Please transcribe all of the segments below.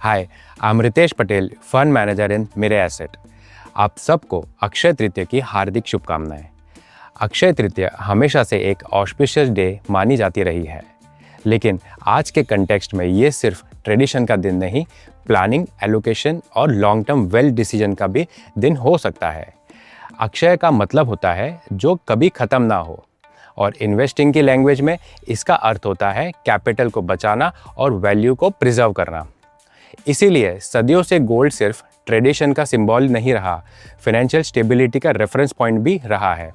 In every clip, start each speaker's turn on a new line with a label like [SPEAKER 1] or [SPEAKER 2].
[SPEAKER 1] Hi, I am Ritesh Patel, fund manager in Mirae Asset. आप सबको अक्षय तृतीया की हार्दिक शुभकामनाएं। अक्षय तृतीया हमेशा से एक ऑस्पिशियस डे मानी जाती रही है, लेकिन आज के कंटेक्स्ट में ये सिर्फ ट्रेडिशन का दिन नहीं, प्लानिंग, एलोकेशन और लॉन्ग टर्म वेल्थ डिसीजन का भी दिन हो सकता है। अक्षय का मतलब होता है जो कभी ख़त्म ना हो, और इन्वेस्टिंग की लैंग्वेज में इसका अर्थ होता है कैपिटल को बचाना और वैल्यू को प्रिजर्व करना। इसीलिए सदियों से गोल्ड सिर्फ ट्रेडिशन का सिंबल नहीं रहा, फाइनेंशियल स्टेबिलिटी का रेफरेंस पॉइंट भी रहा है।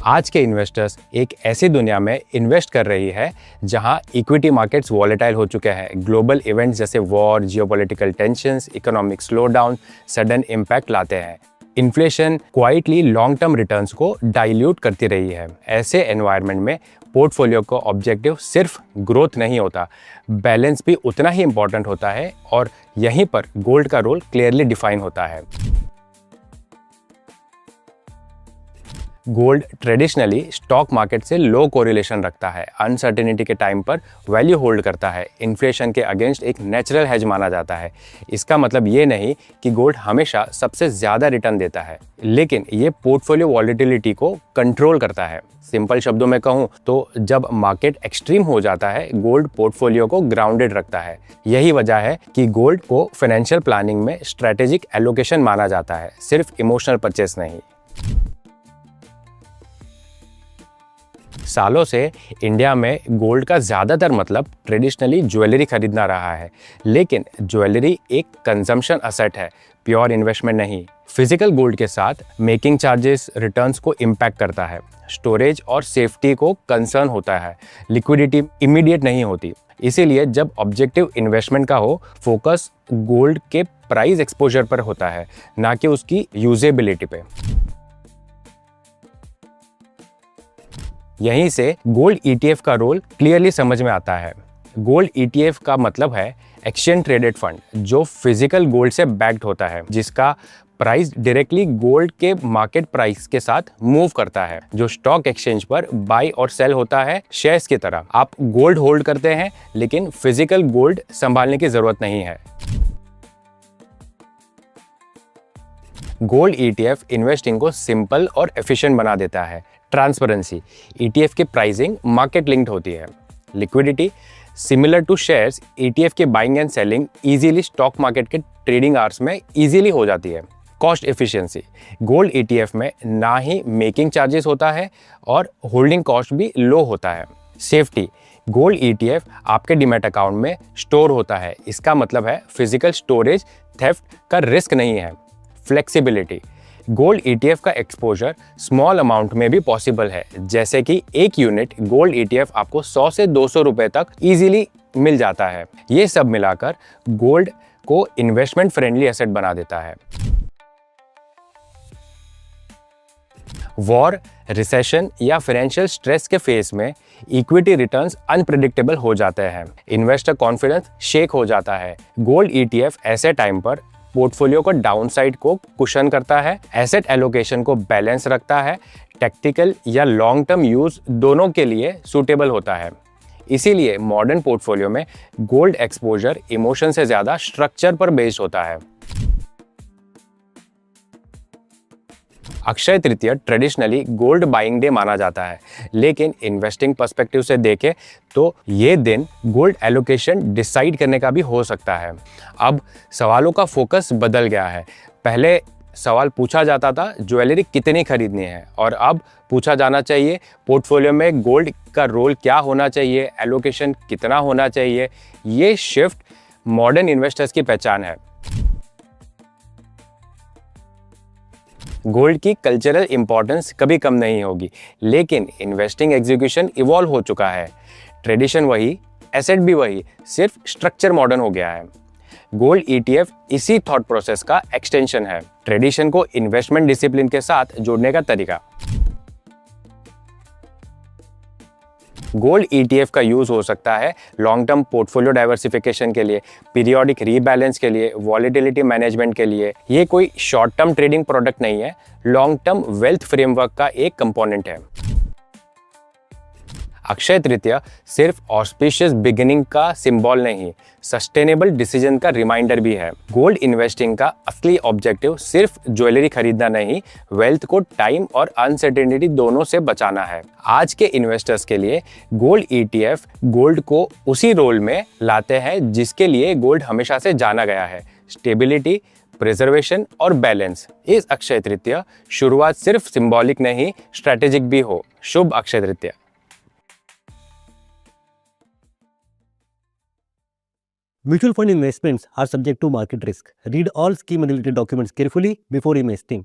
[SPEAKER 1] आज के इन्वेस्टर्स एक ऐसी दुनिया में इन्वेस्ट कर रही है जहां इक्विटी मार्केट्स वॉलेटाइल हो चुके हैं। ग्लोबल इवेंट्स जैसे war, geopolitical tensions, economic slowdown sudden impact लाते हैं। Inflation quietly long term returns को डाइल्यूट करती रही है। ऐसे एनवायरनमेंट में पोर्टफोलियो का ऑब्जेक्टिव सिर्फ ग्रोथ नहीं होता, बैलेंस भी उतना ही इंपॉर्टेंट होता है, और यहीं पर गोल्ड का रोल क्लियरली डिफाइन होता है। गोल्ड ट्रेडिशनली स्टॉक मार्केट से लो कोरिलेशन रखता है, अनसर्टेनिटी के टाइम पर वैल्यू होल्ड करता है, इन्फ्लेशन के अगेंस्ट एक नेचुरल हेज माना जाता है। इसका मतलब ये नहीं कि गोल्ड हमेशा सबसे ज़्यादा रिटर्न देता है, लेकिन ये पोर्टफोलियो वॉलेटिलिटी को कंट्रोल करता है। सिंपल शब्दों में कहूँ तो जब मार्केट एक्सट्रीम हो जाता है, गोल्ड पोर्टफोलियो को ग्राउंडेड रखता है। यही वजह है कि गोल्ड को फाइनेंशियल प्लानिंग में स्ट्रैटेजिक एलोकेशन माना जाता है, सिर्फ इमोशनल परचेस नहीं। सालों से इंडिया में गोल्ड का ज़्यादातर मतलब ट्रेडिशनली ज्वेलरी खरीदना रहा है, लेकिन ज्वेलरी एक कंजम्पशन असेट है, प्योर इन्वेस्टमेंट नहीं। फिजिकल गोल्ड के साथ मेकिंग चार्जेस रिटर्न्स को इम्पैक्ट करता है, स्टोरेज और सेफ्टी को कंसर्न होता है, लिक्विडिटी इमीडिएट नहीं होती। इसीलिए जब ऑब्जेक्टिव इन्वेस्टमेंट का हो, फोकस गोल्ड के प्राइस एक्सपोजर पर होता है, ना कि उसकी यूजेबिलिटी पे। यहीं से गोल्ड ईटीएफ का रोल क्लियरली समझ में आता है। गोल्ड ईटीएफ का मतलब है एक्सचेंज ट्रेडेड फंड, जो फिजिकल गोल्ड से बैक्ड होता है, जिसका प्राइस डायरेक्टली गोल्ड के मार्केट प्राइस के साथ मूव करता है, जो स्टॉक एक्सचेंज पर बाय और सेल होता है शेयर्स की तरह। आप गोल्ड होल्ड करते हैं, लेकिन फिजिकल गोल्ड संभालने की जरूरत नहीं है। गोल्ड ईटीएफ इन्वेस्टिंग को सिंपल और एफिशिएंट बना देता है। ट्रांसपेरेंसी, ईटीएफ की प्राइसिंग मार्केट लिंक्ड होती है। Liquidity, similar to shares, ETF की buying and selling easily stock market के ट्रेडिंग आवर्स में इजीली हो जाती है। कॉस्ट एफिशिएंसी, गोल्ड ईटीएफ में ना ही मेकिंग चार्जेस होता है और होल्डिंग कॉस्ट भी लो होता है। सेफ्टी, गोल्ड ईटीएफ आपके डीमैट अकाउंट में स्टोर होता है, इसका मतलब है फिजिकल स्टोरेज थेफ्ट का रिस्क नहीं है। फ्लेक्सिबिलिटी, गोल्ड ईटीएफ का एक्सपोजर स्मॉल अमाउंट में भी पॉसिबल है, जैसे कि एक यूनिट गोल्ड ईटीएफ आपको 100 से 200 रुपए तक इजीली मिल जाता है। ये सब मिलाकर गोल्ड को इन्वेस्टमेंट फ्रेंडली एसेट बना देता है। वॉर, रिसेशन या फाइनेंशियल स्ट्रेस के फेस में इक्विटी रिटर्न्स अनप्रेडिक्टेबल हो जाते हैं, इन्वेस्टर कॉन्फिडेंस शेक हो जाता है। गोल्ड ईटीएफ ऐसे टाइम पर पोर्टफोलियो को डाउनसाइड को कुशन करता है, एसेट एलोकेशन को बैलेंस रखता है, टैक्टिकल या लॉन्ग टर्म यूज दोनों के लिए सूटेबल होता है। इसीलिए मॉडर्न पोर्टफोलियो में गोल्ड एक्सपोजर इमोशन से ज़्यादा स्ट्रक्चर पर बेस्ड होता है। Akshaya Tritiya traditionally gold buying day माना जाता है, लेकिन इन्वेस्टिंग पर्सपेक्टिव से देखें तो ये दिन गोल्ड एलोकेशन डिसाइड करने का भी हो सकता है। अब सवालों का फोकस बदल गया है। पहले सवाल पूछा जाता था ज्वेलरी कितनी खरीदनी है, और अब पूछा जाना चाहिए पोर्टफोलियो में गोल्ड का रोल क्या होना चाहिए, एलोकेशन कितना होना चाहिए। ये शिफ्ट मॉडर्न इन्वेस्टर्स की पहचान है। गोल्ड की कल्चरल इंपॉर्टेंस कभी कम नहीं होगी, लेकिन इन्वेस्टिंग एग्जीक्यूशन इवॉल्व हो चुका है। ट्रेडिशन वही, एसेट भी वही, सिर्फ स्ट्रक्चर मॉडर्न हो गया है। गोल्ड ईटीएफ इसी थॉट प्रोसेस का एक्सटेंशन है, ट्रेडिशन को इन्वेस्टमेंट डिसिप्लिन के साथ जोड़ने का तरीका। गोल्ड ईटीएफ का यूज हो सकता है लॉन्ग टर्म पोर्टफोलियो डाइवर्सिफिकेशन के लिए, पीरियोडिक रीबैलेंस के लिए, वॉलेटिलिटी मैनेजमेंट के लिए। ये कोई शॉर्ट टर्म ट्रेडिंग प्रोडक्ट नहीं है, लॉन्ग टर्म वेल्थ फ्रेमवर्क का एक कंपोनेंट है। अक्षय तृतीया सिर्फ ऑस्पिशियस बिगिनिंग का सिंबल नहीं, सस्टेनेबल डिसीजन का रिमाइंडर भी है। गोल्ड इन्वेस्टिंग का असली ऑब्जेक्टिव सिर्फ ज्वेलरी खरीदना नहीं, वेल्थ को टाइम और अनसर्टेनिटी दोनों से बचाना है। आज के इन्वेस्टर्स के लिए गोल्ड ETF गोल्ड को उसी रोल में लाते हैं जिसके लिए गोल्ड हमेशा से जाना गया है, स्टेबिलिटी, प्रिजर्वेशन और बैलेंस। इस अक्षय तृतीया शुरुआत सिर्फ सिंबॉलिक नहीं, स्ट्रेटेजिक भी हो। शुभ Akshaya Tritiya.
[SPEAKER 2] Mutual fund investments are subject to market risk. Read all scheme and related documents carefully before investing.